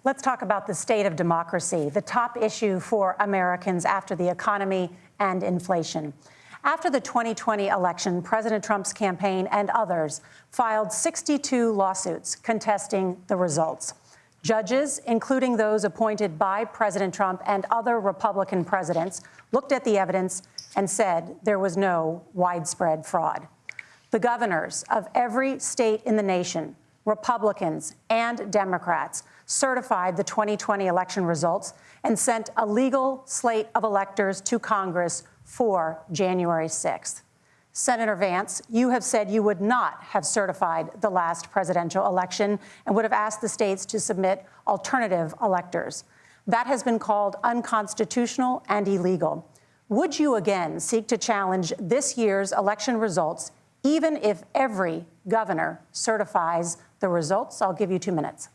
Let's talk about the state of democracy, the top issue for Americans after the economy and inflation. After the 2020 election, President Trump's campaign and others filed 62 lawsuits contesting the results. Judges, including those appointed by President Trump and other Republican presidents, looked at the evidence and said there was no widespread fraud. The governors of every state in the nation, Republicans and Democrats, certified the 2020 election results and sent a legal slate of electors to Congress for January 6th. Senator Vance, you have said you would not have certified the last presidential election and would have asked the states to submit alternative electors. That has been called unconstitutional and illegal. Would you again seek to challenge this year's election results, even if every governor certifies the results? I'll give you 2 minutes.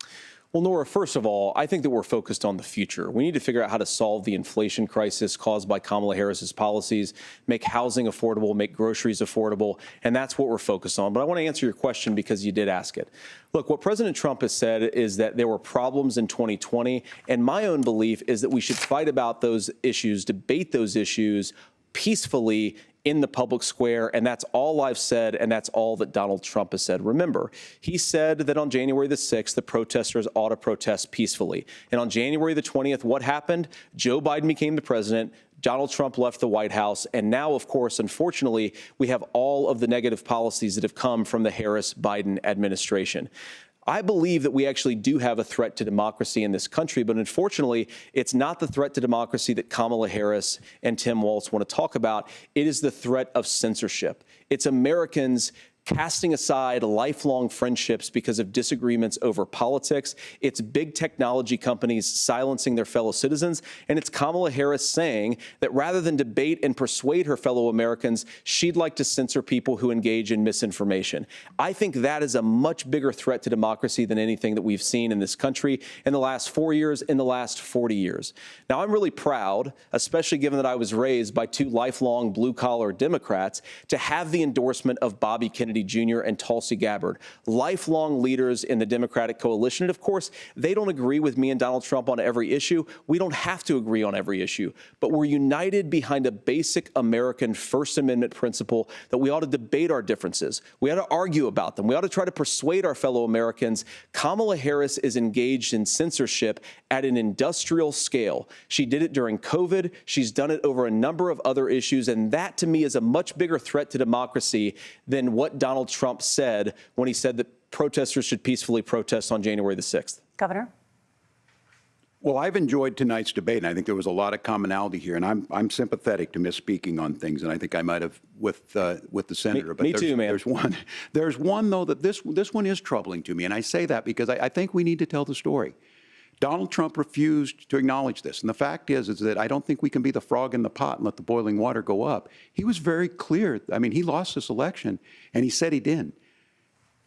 Well, Norah, first of all, I think that we're focused on the future. We need to figure out how to solve the inflation crisis caused by Kamala Harris's policies, make housing affordable, make groceries affordable, and that's what we're focused on. But I want to answer your question because you did ask it. Look, what President Trump has said is that there were problems in 2020, and my own belief is that we should fight about those issues, debate those issues peacefully in the public square, and that's all I've said, and that's all that Donald Trump has said. Remember, he said that on January the 6th, the protesters ought to protest peacefully. And on January the 20th, what happened? Joe Biden became the president. Donald Trump left the White House. And now, of course, unfortunately, we have all of the negative policies that have come from the Harris-Biden administration. I believe that we actually do have a threat to democracy in this country, but unfortunately, it's not the threat to democracy that Kamala Harris and Tim Walz want to talk about. It is the threat of censorship. It's Americans casting aside lifelong friendships because of disagreements over politics. It's big technology companies silencing their fellow citizens. And it's Kamala Harris saying that rather than debate and persuade her fellow Americans, she'd like to censor people who engage in misinformation. I think that is a much bigger threat to democracy than anything that we've seen in this country in the last 4 years, in the last 40 years. Now, I'm really proud, especially given that I was raised by two lifelong blue-collar Democrats, to have the endorsement of Bobby Kennedy Jr. and Tulsi Gabbard, lifelong leaders in the Democratic coalition. And of course, they don't agree with me and Donald Trump on every issue. We don't have to agree on every issue, but we're united behind a basic American First Amendment principle that we ought to debate our differences. We ought to argue about them. We ought to try to persuade our fellow Americans. Kamala Harris is engaged in censorship at an industrial scale. She did it during COVID. She's done it over a number of other issues. And that, to me, is a much bigger threat to democracy than what Donald Trump said when he said that protesters should peacefully protest on January the 6th. Governor? Well, I've enjoyed tonight's debate, and I think there was a lot of commonality here. And I'm sympathetic to misspeaking on things, and I think I might have with the senator. Me too, man. There's one though that this one is troubling to me, and I say that because I think we need to tell the story. Donald Trump refused to acknowledge this, and the fact is that I don't think we can be the frog in the pot and let the boiling water go up. He was very clear. I mean, he lost this election, and he said he didn't.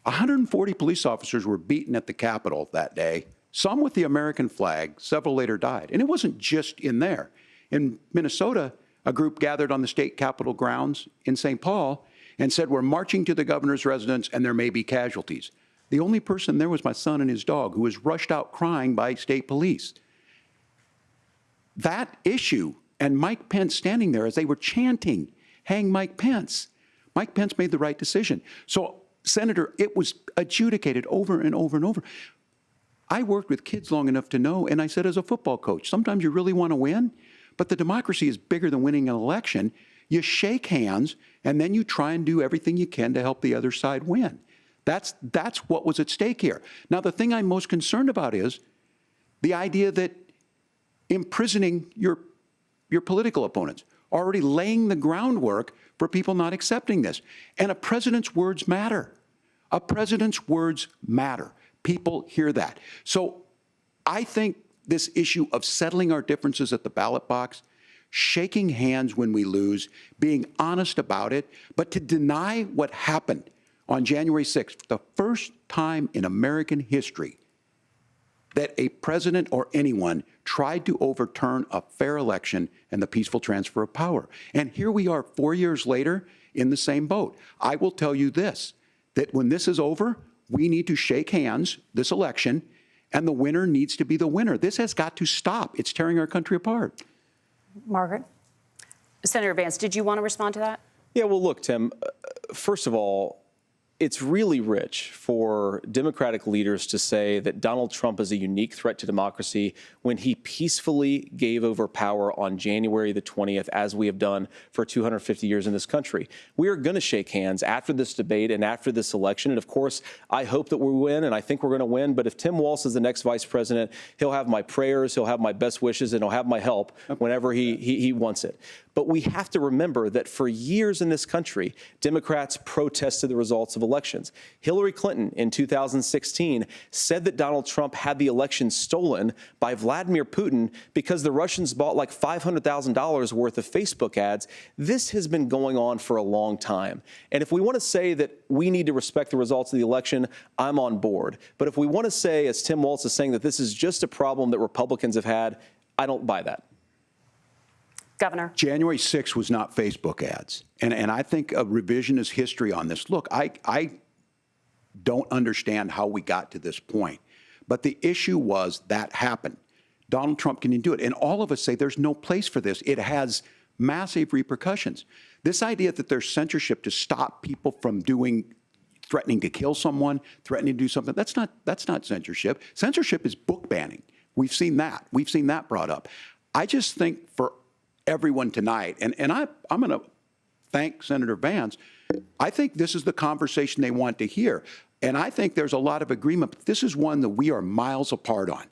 140 police officers were beaten at the Capitol that day, some with the American flag. Several later died. And it wasn't just in there. In Minnesota, a group gathered on the state capitol grounds in St. Paul and said, we're marching to the governor's residence and there may be casualties. The only person there was my son and his dog, who was rushed out crying by state police. That issue and Mike Pence standing there as they were chanting, hang Mike Pence. Mike Pence made the right decision. So, Senator, it was adjudicated over and over and over. I worked with kids long enough to know, and I said as a football coach, sometimes you really want to win, but the democracy is bigger than winning an election. You shake hands, and then you try and do everything you can to help the other side win. That's what was at stake here. Now, the thing I'm most concerned about is the idea that imprisoning your political opponents, already laying the groundwork for people not accepting this. And a president's words matter. A president's words matter. People hear that. So I think this issue of settling our differences at the ballot box, shaking hands when we lose, being honest about it, but to deny what happened on January 6th, the first time in American history that a president or anyone tried to overturn a fair election and the peaceful transfer of power. And here we are 4 years later in the same boat. I will tell you this, that when this is over, we need to shake hands this election and the winner needs to be the winner. This has got to stop. It's tearing our country apart. Margaret? Senator Vance, did you want to respond to that? Yeah, well, look, Tim, first of all, it's really rich for Democratic leaders to say that Donald Trump is a unique threat to democracy when he peacefully gave over power on January the 20th, as we have done for 250 years in this country. We are going to shake hands after this debate and after this election. And of course, I hope that we win, and I think we're going to win. But if Tim Walz is the next vice president, he'll have my prayers, he'll have my best wishes, and he'll have my help whenever he wants it. But we have to remember that for years in this country, Democrats protested the results of elections. Hillary Clinton in 2016 said that Donald Trump had the election stolen by Vladimir Putin because the Russians bought like $500,000 worth of Facebook ads. This has been going on for a long time. And if we want to say that we need to respect the results of the election, I'm on board. But if we want to say, as Tim Walz is saying, that this is just a problem that Republicans have had, I don't buy that. Governor. January 6th was not Facebook ads. And I think a revisionist history on this. Look, I don't understand how we got to this point. But the issue was that happened. Donald Trump can do it. And all of us say there's no place for this. It has massive repercussions. This idea that there's censorship to stop people from threatening to kill someone, threatening to do something, that's not censorship. Censorship is book banning. We've seen that. We've seen that brought up. I just think for everyone tonight, and I'm going to thank Senator Vance. I think this is the conversation they want to hear. And I think there's a lot of agreement, but this is one that we are miles apart on.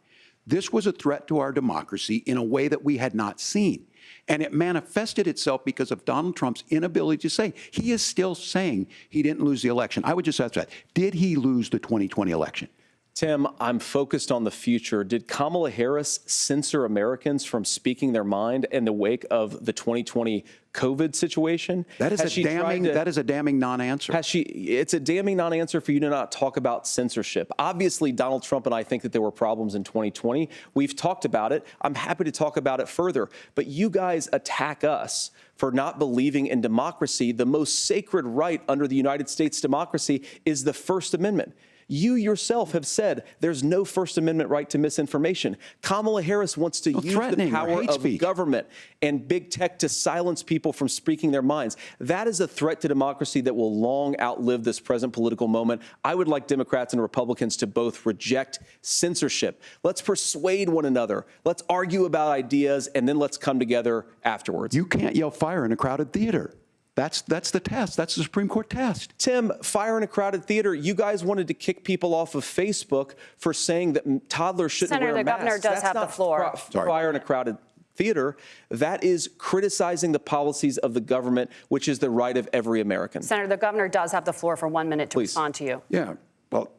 This was a threat to our democracy in a way that we had not seen. And it manifested itself because of Donald Trump's inability to say. He is still saying he didn't lose the election. I would just ask that. Did he lose the 2020 election? Tim, I'm focused on the future. Did Kamala Harris censor Americans from speaking their mind in the wake of the 2020 COVID situation? That is a damning non-answer. It's a damning non-answer for you to not talk about censorship. Obviously, Donald Trump and I think that there were problems in 2020. We've talked about it. I'm happy to talk about it further. But you guys attack us for not believing in democracy. The most sacred right under the United States democracy is the First Amendment. You yourself have said there's no First Amendment right to misinformation. Kamala Harris wants to use the power of government and big tech to silence people from speaking their minds. That is a threat to democracy that will long outlive this present political moment. I would like Democrats and Republicans to both reject censorship. Let's persuade one another. Let's argue about ideas, and then let's come together afterwards. You can't yell fire in a crowded theater. That's the test. That's the Supreme Court test. Tim, fire in a crowded theater. You guys wanted to kick people off of Facebook for saying that toddlers shouldn't wear masks. Senator, the governor does have the floor. Fire in a crowded theater. That is criticizing the policies of the government, which is the right of every American. Senator, the governor does have the floor for 1 minute to respond to you. Yeah. Well,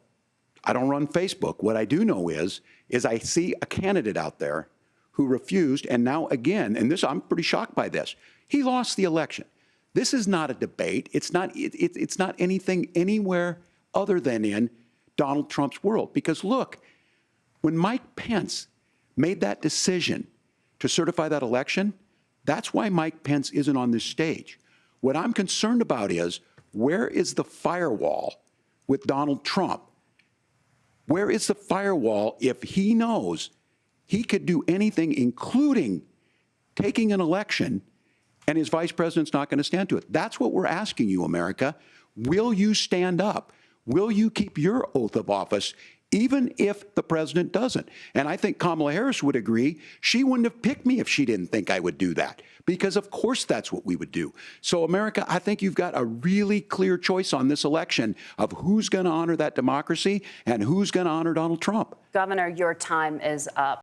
I don't run Facebook. What I do know is I see a candidate out there who refused, and now again, and this, I'm pretty shocked by this. He lost the election. This is not a debate. It's not anything anywhere other than in Donald Trump's world. Because look, when Mike Pence made that decision to certify that election, that's why Mike Pence isn't on this stage. What I'm concerned about is, where is the firewall with Donald Trump? Where is the firewall if he knows he could do anything, including taking an election, and his vice president's not going to stand to it? That's what we're asking you, America. Will you stand up? Will you keep your oath of office, even if the president doesn't? And I think Kamala Harris would agree. She wouldn't have picked me if she didn't think I would do that, because of course that's what we would do. So, America, I think you've got a really clear choice on this election of who's going to honor that democracy and who's going to honor Donald Trump. Governor, your time is up.